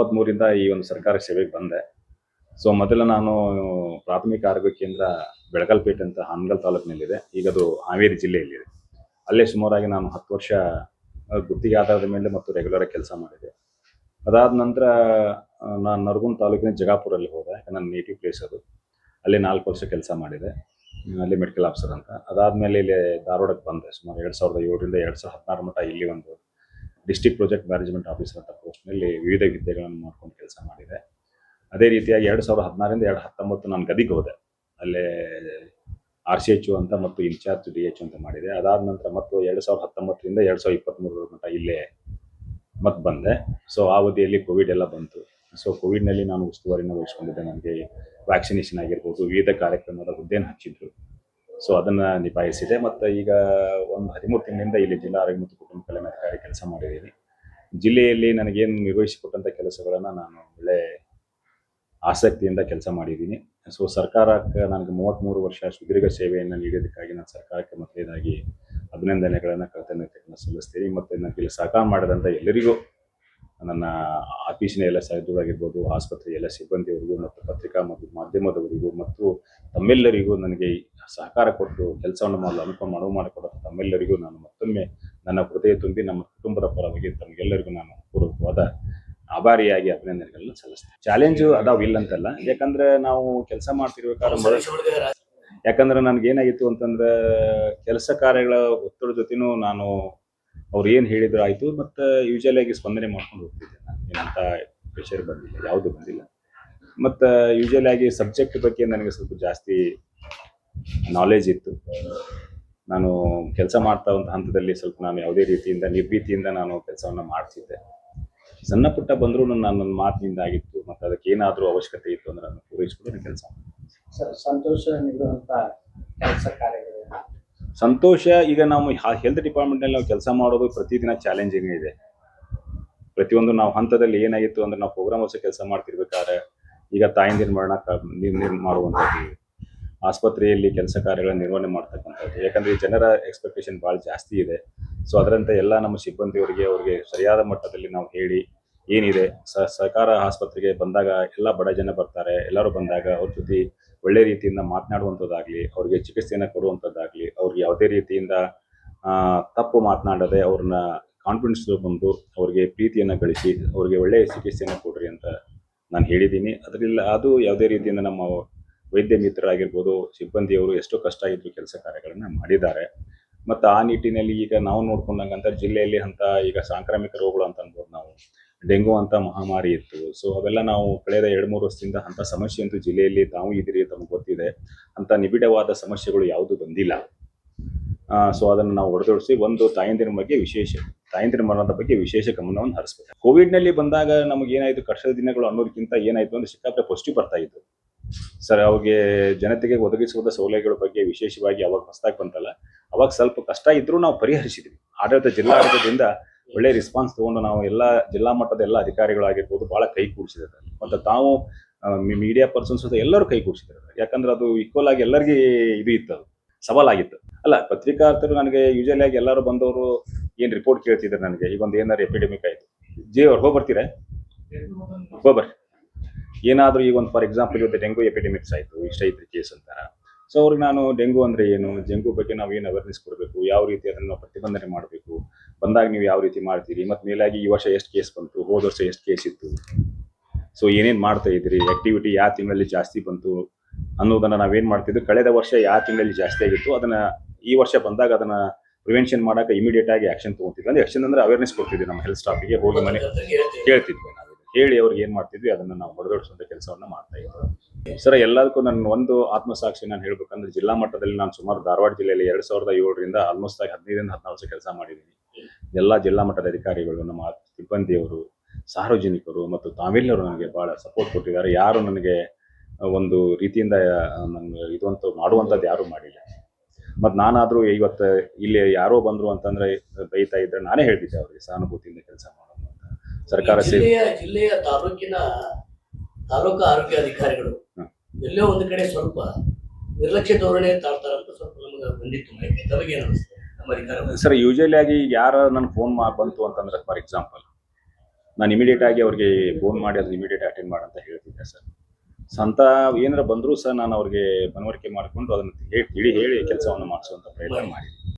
23ರಿಂದ ಈ ಒಂದು ಸರ್ಕಾರ ಸೇವೆಗೆ ಬಂದೆ. ಸೊ ಮೊದಲು ನಾನು ಪ್ರಾಥಮಿಕ ಆರೋಗ್ಯ ಕೇಂದ್ರ ಬೆಳಗಲ್ಪೇಟೆ ಅಂತ ಹಾನಗಲ್ ತಾಲೂಕಿನಲ್ಲಿದೆ. ಈಗ ಅದು ಹಾವೇರಿ ಜಿಲ್ಲೆಯಲ್ಲಿದೆ. ಅಲ್ಲೇ ಸುಮಾರಾಗಿ ನಾನು 10 ವರ್ಷ ಗುತ್ತಿಗೆ ಆಧಾರದ ಮೇಲೆ ಮತ್ತು ರೆಗ್ಯುಲರ್ ಆಗಿ ಕೆಲಸ ಮಾಡಿದೆ. ಅದಾದ ನಂತರ ನಾನು ನರಗುಂದ ತಾಲೂಕಿನ ಜಗಾಪುರಲ್ಲಿ ಹೋದೆ. ನನ್ನ ನೇಟಿವ್ ಪ್ಲೇಸ್ ಅದು. ಅಲ್ಲಿ 4 ವರ್ಷ ಕೆಲಸ ಮಾಡಿದೆ. ಅಲ್ಲಿ ಮೆಡಿಕಲ್ ಆಫೀಸರ್ ಅಂತ. ಅದಾದಮೇಲೆ ಇಲ್ಲಿ ಧಾರವಾಡಕ್ಕೆ ಬಂದೆ. ಸುಮಾರು 2007ರಿಂದ 2016 ಮಟ್ಟ ಇಲ್ಲಿ ಒಂದು ಡಿಸ್ಟ್ರಿಕ್ಟ್ ಪ್ರಾಜೆಕ್ಟ್ ಮ್ಯಾನೇಜ್ಮೆಂಟ್ ಆಫೀಸರ್ ಅಂತ ಪೋಸ್ಟ್ನಲ್ಲಿ ವಿವಿಧ ಹುದ್ದೆಗಳನ್ನು ಮಾಡ್ಕೊಂಡು ಕೆಲಸ ಮಾಡಿದೆ. ಅದೇ ರೀತಿಯಾಗಿ 2016ರಿಂದ 2019 ನಾನು ಗದಿಗೆ ಹೋದೆ. ಅಲ್ಲೇ RCHO ಅಂತ ಮತ್ತು ಇನ್ಚಾರ್ಜ್ DHO ಅಂತ ಮಾಡಿದೆ. ಅದಾದ ನಂತರ ಮತ್ತು 2019ರಿಂದ 2023 ಮಟ್ಟ ಇಲ್ಲೇ ಮತ್ತೆ ಬಂದೆ. ಸೊ ಆ ಅವಧಿಯಲ್ಲಿ ಕೋವಿಡ್ ಎಲ್ಲ ಬಂತು. ಸೊ ಕೋವಿಡ್ನಲ್ಲಿ ನಾನು ಉಸ್ತುವಾರಿನ ವಹಿಸ್ಕೊಂಡಿದ್ದೆ. ನನಗೆ ವ್ಯಾಕ್ಸಿನೇಷನ್ ಆಗಿರ್ಬೋದು, ವಿವಿಧ ಕಾರ್ಯಕ್ರಮದ ಹುದ್ದೆಯನ್ನು ಹಚ್ಚಿದ್ರು. ಸೊ ಅದನ್ನು ನಿಭಾಯಿಸಿದೆ. ಮತ್ತು ಈಗ ಒಂದು 13 ತಿಂಗಳಿಂದ ಇಲ್ಲಿ ಜಿಲ್ಲಾ ಆರೋಗ್ಯ ಮತ್ತು ಕುಟುಂಬ ಕಲ್ಯಾಣ ಅಧಿಕಾರಿ ಕೆಲಸ ಮಾಡಿದ್ದೀನಿ. ಜಿಲ್ಲೆಯಲ್ಲಿ ನನಗೇನು ನಿರ್ವಹಿಸಿಕೊಟ್ಟಂಥ ಕೆಲಸಗಳನ್ನು ನಾನು ಒಳ್ಳೆ ಆಸಕ್ತಿಯಿಂದ ಕೆಲಸ ಮಾಡಿದ್ದೀನಿ. ಸೊ ಸರ್ಕಾರಕ್ಕೆ ನನಗೆ 33 ವರ್ಷ ಸುದೀರ್ಘ ಸೇವೆಯನ್ನು ನೀಡೋದಕ್ಕಾಗಿ ನಾನು ಸರ್ಕಾರಕ್ಕೆ ಮೊದಲನೇದಾಗಿ ಅಭಿನಂದನೆಗಳನ್ನು, ಕೃತಜ್ಞತೆಗಳನ್ನು ಸಲ್ಲಿಸ್ತೀನಿ. ಮತ್ತು ನನಗೆ ಇಲ್ಲಿ ಸಹಕಾರ ಮಾಡಿದಂಥ ಎಲ್ಲರಿಗೂ, ನನ್ನ ಆಫೀಸಿನ ಎಲ್ಲ ಸಹೋದ್ಯೋಗಿರ್ಬೋದು, ಆಸ್ಪತ್ರೆಯ ಎಲ್ಲ ಸಿಬ್ಬಂದಿಯವರಿಗೂ ಮತ್ತು ಪತ್ರಿಕಾ ಮತ್ತು ಮಾಧ್ಯಮದವರಿಗೂ ಮತ್ತು ತಮ್ಮೆಲ್ಲರಿಗೂ ನನಗೆ ಸಹಕಾರ ಕೊಟ್ಟು ಕೆಲಸವನ್ನು ಮಾಡಲು ಅನುವು ಮಾಡಿಕೊಡೋ ತಮ್ಮೆಲ್ಲರಿಗೂ ನಾನು ಮತ್ತೊಮ್ಮೆ ನನ್ನ ಹೃದಯ ತುಂಬಿ ನಮ್ಮ ಕುಟುಂಬದ ಪರವಾಗಿ ತಮಗೆಲ್ಲರಿಗೂ ನಾನು ಪೂರ್ವಕವಾದ ಆಭಾರಿಯಾಗಿ ಅಭಿನಂದನೆಗಳನ್ನು ಸಲ್ಲಿಸ್ತೀನಿ. ಚಾಲೆಂಜು ಅದಾವ ಇಲ್ಲಂತಲ್ಲ, ಯಾಕಂದ್ರೆ ನಾವು ಕೆಲಸ ಮಾಡ್ತಿರ್ಬೇಕಾದ್ರೆ ಯಾಕಂದ್ರೆ ನನಗೇನಾಗಿತ್ತು ಅಂತಂದ್ರೆ ಕೆಲಸ ಕಾರ್ಯಗಳ ಒತ್ತಡ ಜೊತೆನೂ ನಾನು ಅವ್ರು ಏನು ಹೇಳಿದ್ರು ಆಯಿತು, ಮತ್ತು ಯೂಶಲಿ ಆಗಿ ಸ್ಪಂದನೆ ಮಾಡ್ಕೊಂಡು ಹೋಗ್ತಿದ್ದೆ. ನಾನು ಏನಂತ ಪ್ರೆಷರ್ ಬಂದಿಲ್ಲ, ಯಾವುದು ಬಂದಿಲ್ಲ. ಮತ್ತು ಯೂಶಲಿ ಆಗಿ ಸಬ್ಜೆಕ್ಟ್ ಬಗ್ಗೆ ನನಗೆ ಸ್ವಲ್ಪ ಜಾಸ್ತಿ ನಾಲೆಜ್ ಇತ್ತು. ನಾನು ಕೆಲಸ ಮಾಡ್ತಾ ಒಂದು ಹಂತದಲ್ಲಿ ಸ್ವಲ್ಪ ನಾನು ಯಾವುದೇ ರೀತಿಯಿಂದ ನಿರ್ಭೀತಿಯಿಂದ ನಾನು ಕೆಲಸವನ್ನು ಮಾಡ್ತಿದ್ದೆ. ಸಣ್ಣ ಪುಟ್ಟ ಬಂದರೂ ನನ್ನ ಮಾತಿನಿಂದ ಆಗಿತ್ತು, ಮತ್ತು ಅದಕ್ಕೆ ಏನಾದರೂ ಅವಶ್ಯಕತೆ ಇತ್ತು ಅಂದ್ರೆ ಅದನ್ನು ಪೂರೈಸ್ಕೊಂಡು ಕೆಲಸ ಸಂತೋಷ ನೀಡುವಂಥ ಕೆಲಸ ಕಾರ್ಯಗಳು. ಸಂತೋಷ, ಈಗ ನಾವು ಹೆಲ್ತ್ ಡಿಪಾರ್ಟ್ಮೆಂಟ್ನಲ್ಲಿ ನಾವು ಕೆಲಸ ಮಾಡೋದು ಪ್ರತಿದಿನ ಚಾಲೆಂಜಿಂಗ್ ಇದೆ. ಪ್ರತಿಯೊಂದು ನಾವು ಹಂತದಲ್ಲಿ ಏನಾಗಿತ್ತು ಅಂದ್ರೆ ನಾವು ಪ್ರೋಗ್ರಾಮ್ ಹೊಸ ಕೆಲಸ ಮಾಡ್ತಿರ್ಬೇಕಾದ್ರೆ ಈಗ ತಾಯಂದಿರ ಮರಣ ಮಾಡುವಂಥದ್ದು, ಆಸ್ಪತ್ರೆಯಲ್ಲಿ ಕೆಲಸ ಕಾರ್ಯಗಳ ನಿರ್ವಹಣೆ ಮಾಡ್ತಕ್ಕಂಥದ್ದು. ಯಾಕಂದರೆ ಈ ಜನರ ಎಕ್ಸ್ಪೆಕ್ಟೇಷನ್ ಭಾಳ ಜಾಸ್ತಿ ಇದೆ. ಸೊ ಅದರಂತೆ ಎಲ್ಲ ನಮ್ಮ ಸಿಬ್ಬಂದಿಯವರಿಗೆ ಅವ್ರಿಗೆ ಸರಿಯಾದ ಮಟ್ಟದಲ್ಲಿ ನಾವು ಹೇಳಿ ಏನಿದೆ ಸರ್ಕಾರ ಆಸ್ಪತ್ರೆಗೆ ಬಂದಾಗ ಎಲ್ಲ ಬಡ ಜನ ಬರ್ತಾರೆ. ಎಲ್ಲರೂ ಬಂದಾಗ ಅವ್ರ ಜೊತೆ ಒಳ್ಳೆ ರೀತಿಯಿಂದ ಮಾತನಾಡುವಂಥದ್ದಾಗಲಿ, ಅವ್ರಿಗೆ ಚಿಕಿತ್ಸೆಯನ್ನು ಕೊಡುವಂಥದ್ದಾಗಲಿ, ಅವ್ರಿಗೆ ಯಾವುದೇ ರೀತಿಯಿಂದ ತಪ್ಪು ಮಾತನಾಡದೆ ಅವ್ರನ್ನ ಕಾನ್ಫಿಡೆನ್ಸ್ ಬಂದು ಅವ್ರಿಗೆ ಪ್ರೀತಿಯನ್ನು ಗಳಿಸಿ ಅವ್ರಿಗೆ ಒಳ್ಳೆಯ ಚಿಕಿತ್ಸೆಯನ್ನು ಕೊಡ್ರಿ ಅಂತ ನಾನು ಹೇಳಿದ್ದೀನಿ. ಅದರಿಂದ ಅದು ಯಾವುದೇ ರೀತಿಯಿಂದ ನಮ್ಮ ವೈದ್ಯ ಮಿತ್ರರಾಗಿರ್ಬೋದು, ಸಿಬ್ಬಂದಿಯವರು ಎಷ್ಟೋ ಕಷ್ಟ ಇದ್ದು ಕೆಲಸ ಕಾರ್ಯಗಳನ್ನು ಮಾಡಿದ್ದಾರೆ. ಮತ್ತು ಆ ನಿಟ್ಟಿನಲ್ಲಿ ಈಗ ನಾವು ನೋಡ್ಕೊಂಡಂಗಂತ ಜಿಲ್ಲೆಯಲ್ಲಿ ಅಂತ ಈಗ ಸಾಂಕ್ರಾಮಿಕ ರೋಗಗಳು ಅಂತ ಅನ್ಬೋದು. ನಾವು ಡೆಂಗು ಅಂತ ಮಹಾಮಾರಿ ಇತ್ತು. ಸೊ ಅವೆಲ್ಲ ನಾವು ಕಳೆದ 2-3 ವರ್ಷದಿಂದ ಅಂಥ ಸಮಸ್ಯೆ ಅಂತೂ ಜಿಲ್ಲೆಯಲ್ಲಿ ತಾವು ಇದ್ದೀರಿ, ತಮಗೆ ಗೊತ್ತಿದೆ. ಅಂಥ ನಿಬಿಡವಾದ ಸಮಸ್ಯೆಗಳು ಯಾವುದೂ ಬಂದಿಲ್ಲ. ಸೊ ಅದನ್ನು ನಾವು ಹೊಡೆದೊಡಿಸಿ ಒಂದು ತಾಯಂದಿರ ಮರಣದ ಬಗ್ಗೆ ವಿಶೇಷ ಗಮನವನ್ನು ಹರಿಸ್ಬೇಕು. ಕೋವಿಡ್ನಲ್ಲಿ ಬಂದಾಗ ನಮಗೇನಾಯಿತು, ಕಷ್ಟದ ದಿನಗಳು ಅನ್ನೋದಕ್ಕಿಂತ ಏನಾಯಿತು ಅಂದರೆ ಸಿಕ್ಕಾಪಟ್ಟೆ ಪಾಸಿಟಿವ್ ಬರ್ತಾ ಇತ್ತು ಸರ್. ಅವಾಗೆ ಜನತೆಗೆ ಒದಗಿಸುವ ಸೌಲಭ್ಯಗಳ ಬಗ್ಗೆ ವಿಶೇಷವಾಗಿ ಅವಾಗ ಹೊಸದಾಗಿ ಬಂತಲ್ಲ, ಅವಾಗ ಸ್ವಲ್ಪ ಕಷ್ಟ ಇದ್ರೂ ನಾವು ಪರಿಹರಿಸಿದ್ವಿ. ಜಿಲ್ಲಾಡಳಿತದಿಂದ ಒಳ್ಳೆ ರೆಸ್ಪಾನ್ಸ್ ತೊಗೊಂಡು ನಾವು ಎಲ್ಲ ಜಿಲ್ಲಾ ಮಟ್ಟದ ಎಲ್ಲ ಅಧಿಕಾರಿಗಳಾಗಿರ್ಬೋದು ಭಾಳ ಕೈ ಕೂಡಿಸಿದ್ದಾರೆ. ಮತ್ತು ತಾವು ಮೀಡಿಯಾ ಪರ್ಸನ್ಸ್ ಎಲ್ಲರೂ ಕೈ ಕೂಡಿಸಿದ್ದಾರೆ. ಯಾಕಂದ್ರೆ ಅದು ಈಕ್ವಲ್ ಆಗಿ ಎಲ್ಲರಿಗೆ ಇದು ಇತ್ತು, ಅದು ಸವಾಲಾಗಿತ್ತು ಅಲ್ಲ. ಪತ್ರಿಕಾರ್ತರು ನನಗೆ ಯೂಶಲಿ ಆಗಿ ಎಲ್ಲರೂ ಬಂದವರು ಏನು ರಿಪೋರ್ಟ್ ಕೇಳ್ತಿದ್ದಾರೆ ನನಗೆ. ಈಗ ಒಂದು ಏನಾದ್ರು ಎಪಿಡೆಮಿಕ್ ಆಯಿತು, ಅವ್ರು ಹೋಗ್ಬರ್ತೀರಾ, ಹೋಗ್ಬರ್ರಿ. ಏನಾದರೂ ಈಗ ಒಂದು ಫಾರ್ ಎಕ್ಸಾಂಪಲ್ ಇವತ್ತು ಡೆಂಗು ಎಪಿಡೆಮಿಕ್ಸ್ ಆಯಿತು, ಇಷ್ಟೈತ್ರಿ ಕೇಸ್ ಅಂತಾರೆ. ಸೊ ಅವ್ರಿಗೆ ನಾನು ಡೆಂಗು ಅಂದರೆ ಏನು, ಡೆಂಗು ಬಗ್ಗೆ ನಾವು ಏನು ಅವೇರ್ನೆಸ್ ಕೊಡಬೇಕು, ಯಾವ ರೀತಿ ಅದನ್ನು ನಾವು ಪ್ರತಿಬಂಧನೆ ಮಾಡಬೇಕು, ಬಂದಾಗ ನೀವು ಯಾವ ರೀತಿ ಮಾಡ್ತೀರಿ, ಮತ್ತು ಮೇಲಾಗಿ ಈ ವರ್ಷ ಎಷ್ಟು ಕೇಸ್ ಬಂತು, ಹೋದ ವರ್ಷ ಎಷ್ಟು ಕೇಸ್ ಇತ್ತು, ಸೊ ಏನೇನು ಮಾಡ್ತಾ ಇದ್ರಿ, ಆ್ಯಕ್ಟಿವಿಟಿ ಯಾವ ತಿಂಗಳಲ್ಲಿ ಜಾಸ್ತಿ ಬಂತು ಅನ್ನೋದನ್ನು ನಾವೇನು ಮಾಡ್ತಿದ್ವಿ. ಕಳೆದ ವರ್ಷ ಯಾವ ತಿಂಗಳಲ್ಲಿ ಜಾಸ್ತಿ ಆಗಿತ್ತು ಅದನ್ನು ಈ ವರ್ಷ ಬಂದಾಗ ಅದನ್ನು ಪ್ರಿವೆನ್ಷನ್ ಮಾಡೋಕೆ ಇಮಿಡಿಯೇಟ್ ಆಗಿ ಆ್ಯಕ್ಷನ್ ತೊಗೊತಿದ್ವಿ. ಅಂದರೆ ಆ್ಯಕ್ಷನ್ ಅಂದರೆ ಅವೇರ್ನೆಸ್ ಕೊಡ್ತಿದ್ವಿ. ನಮ್ಮ ಹೆಲ್ತ್ ಸ್ಟಾಫಿಗೆ ಹೋಗಿ ಮನೆ ಹೇಳ್ತಿದ್ವಿ, ನಾವು ಹೇಳಿ ಅವ್ರಿಗೆ ಏನು ಮಾಡ್ತಿದ್ವಿ ಅದನ್ನು ನಾವು ಹೊಡೆದೊಡಿಸುವಂಥ ಕೆಲಸವನ್ನು ಮಾಡ್ತಾ ಇದ್ವಿ. ಸರ್ ಎಲ್ಲದಕ್ಕೂ ನನ್ನ ಒಂದು ಆತ್ಮಸಾಕ್ಷಿ ನಾನು ಹೇಳ್ಬೇಕಂದ್ರೆ, ಜಿಲ್ಲಾ ಮಟ್ಟದಲ್ಲಿ ನಾನು ಸುಮಾರು ಧಾರವಾಡ ಜಿಲ್ಲೆಯಲ್ಲಿ 2007ರಿಂದ ಆಲ್ಮೋಸ್ಟ್ ಆಗಿ 15-14 ವರ್ಷ ಕೆಲಸ ಮಾಡಿದ್ದೀನಿ. ಎಲ್ಲ ಜಿಲ್ಲಾ ಮಟ್ಟದ ಅಧಿಕಾರಿಗಳು, ನಮ್ಮ ಸಿಬ್ಬಂದಿಯವರು, ಸಾರ್ವಜನಿಕರು ಮತ್ತು ತಾವೆಲ್ಲರೂ ನನಗೆ ಭಾಳ ಸಪೋರ್ಟ್ ಕೊಟ್ಟಿದ್ದಾರೆ. ಯಾರು ನನಗೆ ಒಂದು ರೀತಿಯಿಂದ ನನಗೆ ಇದಂತೂ ಮಾಡುವಂಥದ್ದು ಯಾರೂ ಮಾಡಿಲ್ಲ. ಮತ್ತು ನಾನಾದರೂ ಇವತ್ತು ಇಲ್ಲಿ ಯಾರೋ ಬಂದರು ಅಂತಂದರೆ ಬೈತಾ ಇದ್ದರೆ ನಾನೇ ಹೇಳ್ತಿದ್ದೆ ಅವರಿಗೆ ಸಹಾನುಭೂತಿಯಿಂದ ಕೆಲಸ ಮಾಡೋದು ಅಂತ. ಸರ್ಕಾರ ಜಿಲ್ಲೆಯ ತಾಲೂಕು ಆರೋಗ್ಯ ಅಧಿಕಾರಿಗಳು ಎಲ್ಲೋ ಒಂದು ಕಡೆ ಸ್ವಲ್ಪ ನಿರ್ಲಕ್ಷ್ಯ ಧೋರಣೆ ತಾಳ್ತಾರಂತ ಸ್ವಲ್ಪ ನಮಗೆ ಬಂದಿತ್ತು ಮಾಹಿತಿ. ತಮಗೆ ಏನು ಅನಿಸ್ತದೆ ನಮ್ಮ ಅಧಿಕಾರಿಗಳು? ಸರ್ ಯೂಶಲಿ ಆಗಿ ಯಾರು ನನ್ನ ಫೋನ್ ಬಂತು ಅಂತಂದ್ರೆ ಫಾರ್ ಎಕ್ಸಾಂಪಲ್ ನಾನು ಇಮಿಡಿಯೇಟ್ ಆಗಿ ಅವ್ರಿಗೆ ಫೋನ್ ಮಾಡಿ ಅದನ್ನ ಇಮಿಡಿಯೇಟ್ ಅಟೆಂಡ್ ಮಾಡಂತ ಹೇಳ್ತಿದ್ದೆ ಸರ್. ಸ್ವಂತ ಏನಾರ ಬಂದರೂ ಸಹ ನಾನು ಅವ್ರಿಗೆ ಮನವರಿಕೆ ಮಾಡಿಕೊಂಡು ಅದನ್ನು ಹೇಳಿ ಕೆಲಸವನ್ನು ಮಾಡಿಸುವಂತ ಪ್ರಯತ್ನ ಮಾಡಿದ್ದೆ.